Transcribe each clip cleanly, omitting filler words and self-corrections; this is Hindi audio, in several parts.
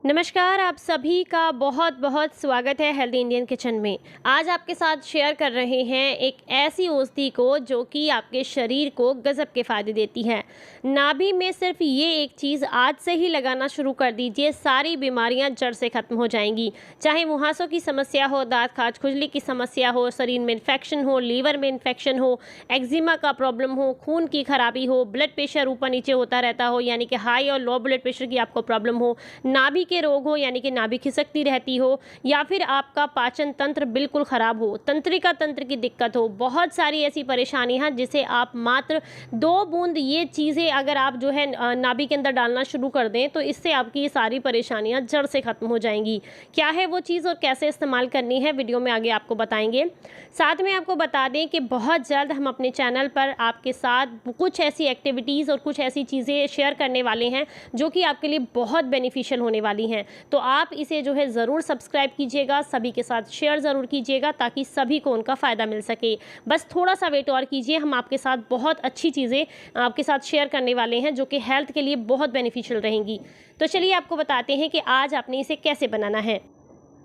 नमस्कार, आप सभी का बहुत बहुत स्वागत है हेल्दी इंडियन किचन में। आज आपके साथ शेयर कर रहे हैं एक ऐसी औषधि को जो कि आपके शरीर को गजब के फ़ायदे देती है। नाभि में सिर्फ ये एक चीज़ आज से ही लगाना शुरू कर दीजिए, सारी बीमारियां जड़ से ख़त्म हो जाएंगी। चाहे मुहासों की समस्या हो, दांत खाज खुजली की समस्या हो, शरीर में इन्फेक्शन हो, लीवर में इन्फेक्शन हो, एक्जिमा का प्रॉब्लम हो, खून की खराबी हो, ब्लड प्रेशर ऊपर नीचे होता रहता हो यानी कि हाई और लो ब्लड प्रेशर की आपको प्रॉब्लम हो, नाभि के रोग हो यानी कि नाभि खिसकती रहती हो, या फिर आपका पाचन तंत्र बिल्कुल ख़राब हो, तंत्रिका तंत्र की दिक्कत हो, बहुत सारी ऐसी परेशानियां हैं जिसे आप मात्र 2 बूंद ये चीज़ें अगर आप जो है नाभि के अंदर डालना शुरू कर दें तो इससे आपकी ये सारी परेशानियां जड़ से ख़त्म हो जाएंगी। क्या है वो चीज़ और कैसे इस्तेमाल करनी है वीडियो में आगे आपको बताएंगे। साथ में आपको बता दें कि बहुत जल्द हम अपने चैनल पर आपके साथ कुछ ऐसी एक्टिविटीज़ और कुछ ऐसी चीज़ें शेयर करने वाले हैं जो कि आपके लिए बहुत बेनिफिशियल होने वाली हैं। तो आप इसे जो है ज़रूर सब्सक्राइब कीजिएगा, सभी के साथ शेयर ज़रूर कीजिएगा ताकि सभी को उनका फ़ायदा मिल सके। बस थोड़ा सा वेट और कीजिए, हम आपके साथ बहुत अच्छी चीज़ें आपके साथ शेयर करने वाले हैं जो कि हेल्थ के लिए बहुत बेनिफिशियल रहेंगी। तो चलिए आपको बताते हैं कि आज आपने इसे कैसे बनाना है।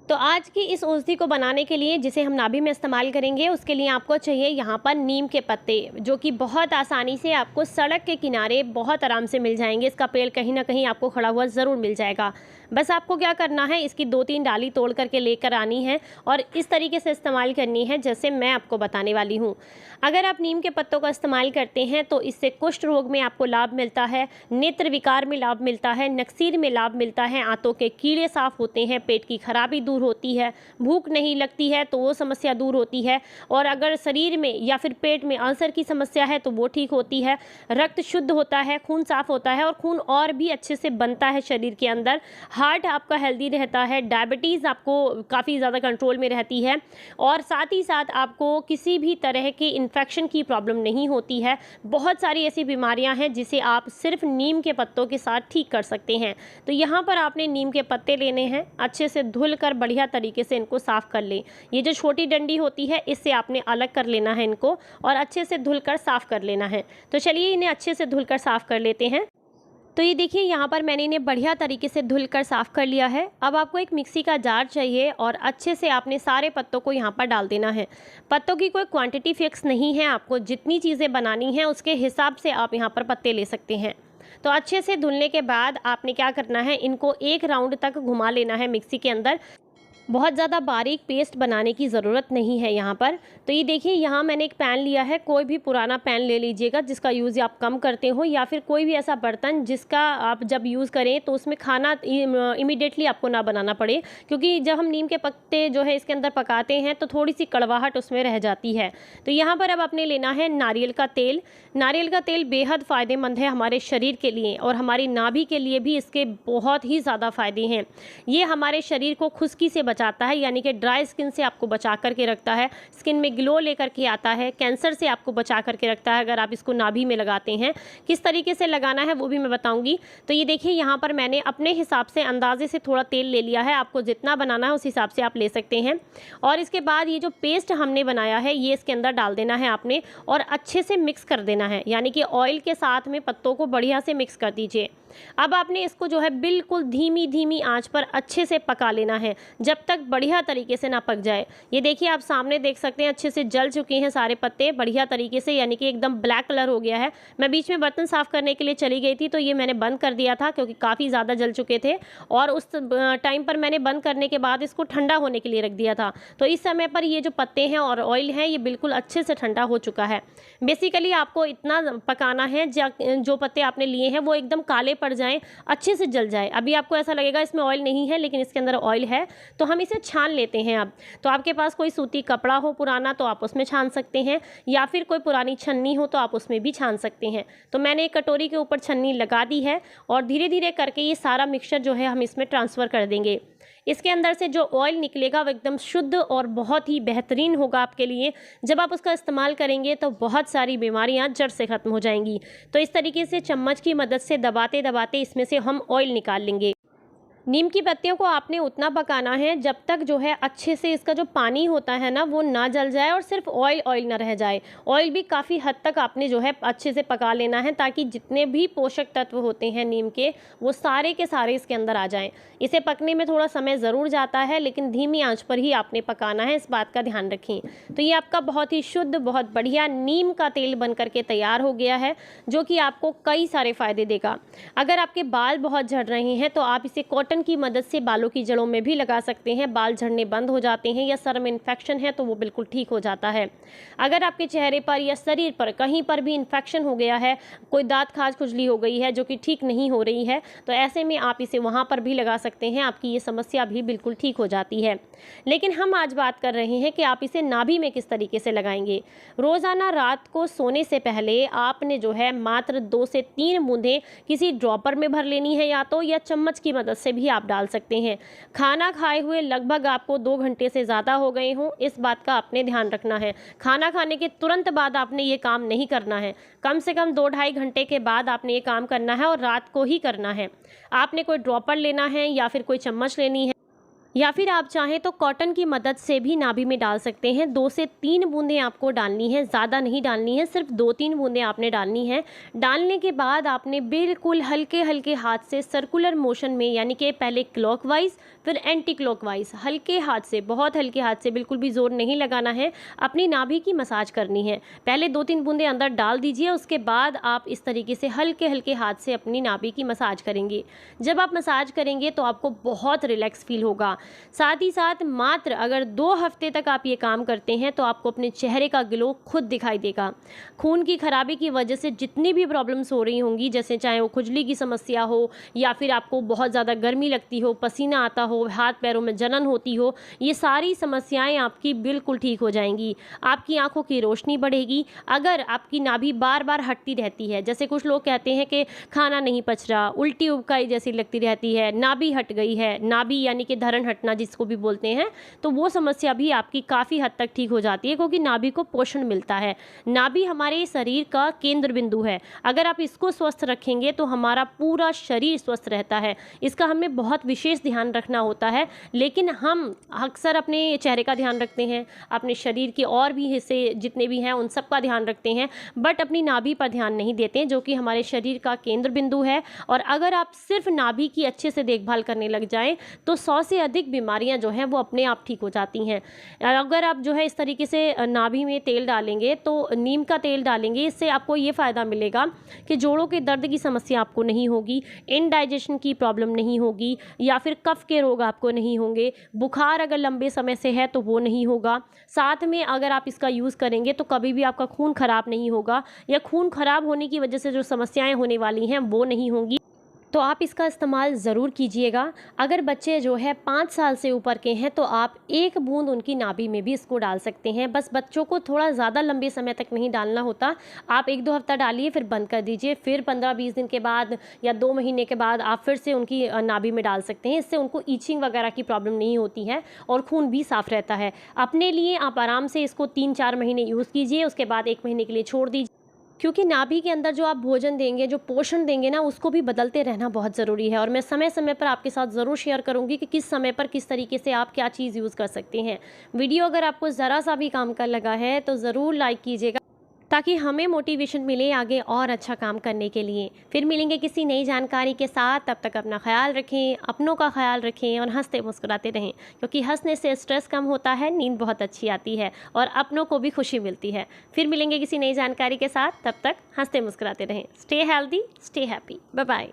तो आज की इस औषधि को बनाने के लिए जिसे हम नाभि में इस्तेमाल करेंगे उसके लिए आपको चाहिए यहाँ पर नीम के पत्ते, जो कि बहुत आसानी से आपको सड़क के किनारे बहुत आराम से मिल जाएंगे। इसका पेड़ कहीं ना कहीं आपको खड़ा हुआ ज़रूर मिल जाएगा। बस आपको क्या करना है, इसकी 2-3 डाली तोड़ करके लेकर आनी है और इस तरीके से इस्तेमाल करनी है जैसे मैं आपको बताने वाली हूँ। अगर आप नीम के पत्तों का इस्तेमाल करते हैं तो इससे कुष्ठ रोग में आपको लाभ मिलता है, नेत्र विकार में लाभ मिलता है, नक्सीर में लाभ मिलता है, आंतों के कीड़े साफ होते हैं, पेट की खराबी दूर होती है, भूख नहीं लगती है तो वो समस्या दूर होती है, और अगर शरीर में या फिर पेट में अल्सर की समस्या है तो वो ठीक होती है, रक्त शुद्ध होता है, खून साफ होता है और खून और भी अच्छे से बनता है शरीर के अंदर, हार्ट आपका हेल्दी रहता है, डायबिटीज़ आपको काफ़ी ज़्यादा कंट्रोल में रहती है, और साथ ही साथ आपको किसी भी तरह की इन्फेक्शन की प्रॉब्लम नहीं होती है। बहुत सारी ऐसी बीमारियां हैं जिसे आप सिर्फ नीम के पत्तों के साथ ठीक कर सकते हैं। तो यहाँ पर आपने नीम के पत्ते लेने हैं, अच्छे से धुल कर बढ़िया तरीके से इनको साफ़ कर लें। ये जो छोटी डंडी होती है इससे आपने अलग कर लेना है इनको और अच्छे से धुल कर साफ़ कर लेना है। तो चलिए इन्हें अच्छे से धुल कर साफ़ कर लेते हैं। तो ये देखिए यहाँ पर मैंने इन्हें बढ़िया तरीके से धुलकर साफ़ कर लिया है। अब आपको एक मिक्सी का जार चाहिए और अच्छे से आपने सारे पत्तों को यहाँ पर डाल देना है। पत्तों की कोई क्वांटिटी फिक्स नहीं है, आपको जितनी चीज़ें बनानी हैं उसके हिसाब से आप यहाँ पर पत्ते ले सकते हैं। तो अच्छे से धुलने के बाद आपने क्या करना है, इनको एक राउंड तक घुमा लेना है मिक्सी के अंदर। बहुत ज़्यादा बारीक पेस्ट बनाने की ज़रूरत नहीं है यहाँ पर। तो ये देखिए यहाँ मैंने एक पैन लिया है, कोई भी पुराना पैन ले लीजिएगा जिसका यूज़ आप कम करते हो, या फिर कोई भी ऐसा बर्तन जिसका आप जब यूज़ करें तो उसमें खाना इमीडिएटली आपको ना बनाना पड़े, क्योंकि जब हम नीम के पत्ते जो है इसके अंदर पकाते हैं तो थोड़ी सी कड़वाहट उसमें रह जाती है। तो यहाँ पर अब आपने लेना है नारियल का तेल। नारियल का तेल बेहद फ़ायदेमंद है हमारे शरीर के लिए और हमारी नाभि के लिए भी इसके बहुत ही ज़्यादा फ़ायदे हैं। ये हमारे शरीर को खुश्की से बचाता है, यानी कि ड्राई स्किन से आपको बचा करके रखता है, स्किन में ग्लो लेकर के आता है, कैंसर से आपको बचा करके रखता है अगर आप इसको नाभि में लगाते हैं। किस तरीके से लगाना है वो भी मैं बताऊंगी। तो ये देखिए यहाँ पर मैंने अपने हिसाब से अंदाजे से थोड़ा तेल ले लिया है, आपको जितना बनाना है उस हिसाब से आप ले सकते हैं। और इसके बाद ये जो पेस्ट हमने बनाया है ये इसके अंदर डाल देना है आपने और अच्छे से मिक्स कर देना है, यानी कि ऑयल के साथ में पत्तों को बढ़िया से मिक्स कर दीजिए। अब आपने इसको जो है बिल्कुल धीमी धीमी आंच पर अच्छे से पका लेना है जब तक बढ़िया तरीके से ना पक जाए। ये देखिए आप सामने देख सकते हैं अच्छे से जल चुके हैं सारे पत्ते बढ़िया तरीके से, यानी कि एकदम ब्लैक कलर हो गया है। मैं बीच में बर्तन साफ़ करने के लिए चली गई थी तो ये मैंने बंद कर दिया था क्योंकि काफ़ी ज़्यादा जल चुके थे, और उस टाइम पर मैंने बंद करने के बाद इसको ठंडा होने के लिए रख दिया था। तो इस समय पर ये जो पत्ते हैं और ऑयल है ये बिल्कुल अच्छे से ठंडा हो चुका है। बेसिकली आपको इतना पकाना है जो पत्ते आपने लिए हैं वो एकदम काले पड़ जाएं, अच्छे से जल जाए। अभी आपको ऐसा लगेगा इसमें ऑयल नहीं है लेकिन इसके अंदर ऑयल है, तो हम इसे छान लेते हैं। अब तो आपके पास कोई सूती कपड़ा हो पुराना तो आप उसमें छान सकते हैं, या फिर कोई पुरानी छन्नी हो तो आप उसमें भी छान सकते हैं। तो मैंने एक कटोरी के ऊपर छन्नी लगा दी है और धीरे धीरे करके ये सारा मिक्सचर जो है हम इसमें ट्रांसफ़र कर देंगे। इसके अंदर से जो ऑयल निकलेगा वो एकदम शुद्ध और बहुत ही बेहतरीन होगा आपके लिए। जब आप उसका इस्तेमाल करेंगे तो बहुत सारी बीमारियां जड़ से ख़त्म हो जाएंगी। तो इस तरीके से चम्मच की मदद से दबाते दबाते इसमें से हम ऑयल निकाल लेंगे। नीम की पत्तियों को आपने उतना पकाना है जब तक जो है अच्छे से इसका जो पानी होता है ना वो ना जल जाए और सिर्फ ऑयल ऑयल ना रह जाए। ऑयल भी काफ़ी हद तक आपने जो है अच्छे से पका लेना है, ताकि जितने भी पोषक तत्व होते हैं नीम के वो सारे के सारे इसके अंदर आ जाएं। इसे पकने में थोड़ा समय ज़रूर जाता है, लेकिन धीमी आंच पर ही आपने पकाना है, इस बात का ध्यान रखें। तो ये आपका बहुत ही शुद्ध, बहुत बढ़िया नीम का तेल बन करके तैयार हो गया है, जो कि आपको कई सारे फ़ायदे देगा। अगर आपके बाल बहुत झड़ रहे हैं तो आप इसे कॉटन की मदद से बालों की जड़ों में भी लगा सकते हैं। बाल झड़ने बंद हो जाते हैं, या सर में इन्फेक्शन है तो वो बिल्कुल ठीक हो जाता है। अगर आपके चेहरे पर या शरीर पर कहीं पर भी इन्फेक्शन हो गया है, कोई दांत खाज खुजली हो गई है जो कि ठीक नहीं हो रही है, तो ऐसे में आप इसे वहां पर भी लगा सकते हैं, आपकी ये समस्या भी बिल्कुल ठीक हो जाती है। लेकिन हम आज बात कर रहे हैं कि आप इसे नाभि में किस तरीके से लगाएंगे। रोजाना रात को सोने से पहले आपने जो है मात्र 2 से 3 बूंदें किसी ड्रॉपर में भर लेनी है, या चम्मच की मदद से भी आप डाल सकते हैं। खाना खाए हुए लगभग आपको 2 घंटे से ज़्यादा हो गए हों, इस बात का आपने ध्यान रखना है। खाना खाने के तुरंत बाद आपने ये काम नहीं करना है। कम से कम 2-2.5 घंटे के बाद आपने ये काम करना है, और रात को ही करना है। आपने कोई ड्रॉपर लेना है या फिर कोई चम्मच लेनी है, या फिर आप चाहें तो कॉटन की मदद से भी नाभि में डाल सकते हैं। 2 से 3 बूंदें आपको डालनी है, ज़्यादा नहीं डालनी है, सिर्फ 2-3 बूंदें आपने डालनी है। डालने के बाद आपने बिल्कुल हल्के हल्के हाथ से सर्कुलर मोशन में, यानी कि पहले क्लॉकवाइज फिर एंटी क्लॉकवाइज, हल्के हाथ से, बहुत हल्के हाथ से, बिल्कुल भी जोर नहीं लगाना है, अपनी नाभि की मसाज करनी है। पहले 2-3 बूंदें अंदर डाल दीजिए, उसके बाद आप इस तरीके से हल्के हल्के हाथ से अपनी नाभि की मसाज करेंगे। जब आप मसाज करेंगे तो आपको बहुत रिलैक्स फील होगा। साथ ही साथ मात्र अगर 2 हफ्ते तक आप ये काम करते हैं तो आपको अपने चेहरे का ग्लो खुद दिखाई देगा। खून की खराबी की वजह से जितनी भी प्रॉब्लम्स हो रही होंगी, जैसे चाहे वो खुजली की समस्या हो, या फिर आपको बहुत ज़्यादा गर्मी लगती हो, पसीना आता हो, हाथ पैरों में जलन होती हो, ये सारी समस्याएं आपकी बिल्कुल ठीक हो जाएंगी। आपकी आंखों की रोशनी बढ़ेगी। अगर आपकी नाभि बार बार हटती रहती है, जैसे कुछ लोग कहते हैं कि खाना नहीं पच रहा, उल्टी उबकाई जैसी लगती रहती है, नाभि हट गई है, नाभि यानी कि धरण हटना जिसको भी बोलते हैं, तो वो समस्या भी आपकी काफ़ी हद तक ठीक हो जाती है, क्योंकि नाभि को पोषण मिलता है। नाभि हमारे शरीर का केंद्र बिंदु है। अगर आप इसको स्वस्थ रखेंगे तो हमारा पूरा शरीर स्वस्थ रहता है। इसका हमें बहुत विशेष ध्यान रखना होता है, लेकिन हम अक्सर अपने चेहरे का ध्यान रखते हैं, अपने शरीर के और भी हिस्से जितने भी हैं उन सब का ध्यान रखते हैं, बट अपनी नाभि पर ध्यान नहीं देते, जो कि हमारे शरीर का केंद्र बिंदु है। और अगर आप सिर्फ नाभि की अच्छे से देखभाल करने लग जाएं तो 100 से अधिक बीमारियां जो हैं वो अपने आप ठीक हो जाती हैं। अगर आप जो है इस तरीके से नाभि में तेल डालेंगे, तो नीम का तेल डालेंगे, इससे आपको ये फ़ायदा मिलेगा कि जोड़ों के दर्द की समस्या आपको नहीं होगी, इनडाइजेशन की प्रॉब्लम नहीं होगी, या फिर कफ के रोग आपको नहीं होंगे, बुखार अगर लंबे समय से है तो वो नहीं होगा। साथ में अगर आप इसका यूज़ करेंगे तो कभी भी आपका खून खराब नहीं होगा, या खून खराब होने की वजह से जो समस्याएं होने वाली हैं वो नहीं होंगी। तो आप इसका इस्तेमाल ज़रूर कीजिएगा। अगर बच्चे जो है 5 साल से ऊपर के हैं तो आप 1 बूंद उनकी नाभि में भी इसको डाल सकते हैं। बस बच्चों को थोड़ा ज़्यादा लंबे समय तक नहीं डालना होता। आप 1-2 हफ्ता डालिए, फिर बंद कर दीजिए, फिर 15-20 दिन के बाद या 2 महीने के बाद आप फिर से उनकी नाभि में डाल सकते हैं। इससे उनको ईचिंग वगैरह की प्रॉब्लम नहीं होती है, और खून भी साफ़ रहता है। अपने लिए आप आराम से इसको 3-4 महीने यूज़ कीजिए, उसके बाद 1 महीने के लिए छोड़ दीजिए, क्योंकि नाभि के अंदर जो आप भोजन देंगे, जो पोषण देंगे ना, उसको भी बदलते रहना बहुत ज़रूरी है। और मैं समय समय पर आपके साथ ज़रूर शेयर करूंगी कि किस समय पर किस तरीके से आप क्या चीज़ यूज़ कर सकते हैं। वीडियो अगर आपको ज़रा सा भी काम का लगा है तो ज़रूर लाइक कीजिएगा, ताकि हमें मोटिवेशन मिले आगे और अच्छा काम करने के लिए। फिर मिलेंगे किसी नई जानकारी के साथ। तब तक अपना ख्याल रखें, अपनों का ख्याल रखें, और हंसते मुस्कुराते रहें, क्योंकि हंसने से स्ट्रेस कम होता है, नींद बहुत अच्छी आती है, और अपनों को भी खुशी मिलती है। फिर मिलेंगे किसी नई जानकारी के साथ। तब तक हंसते मुस्कुराते रहें। Stay healthy, stay happy. Bye bye.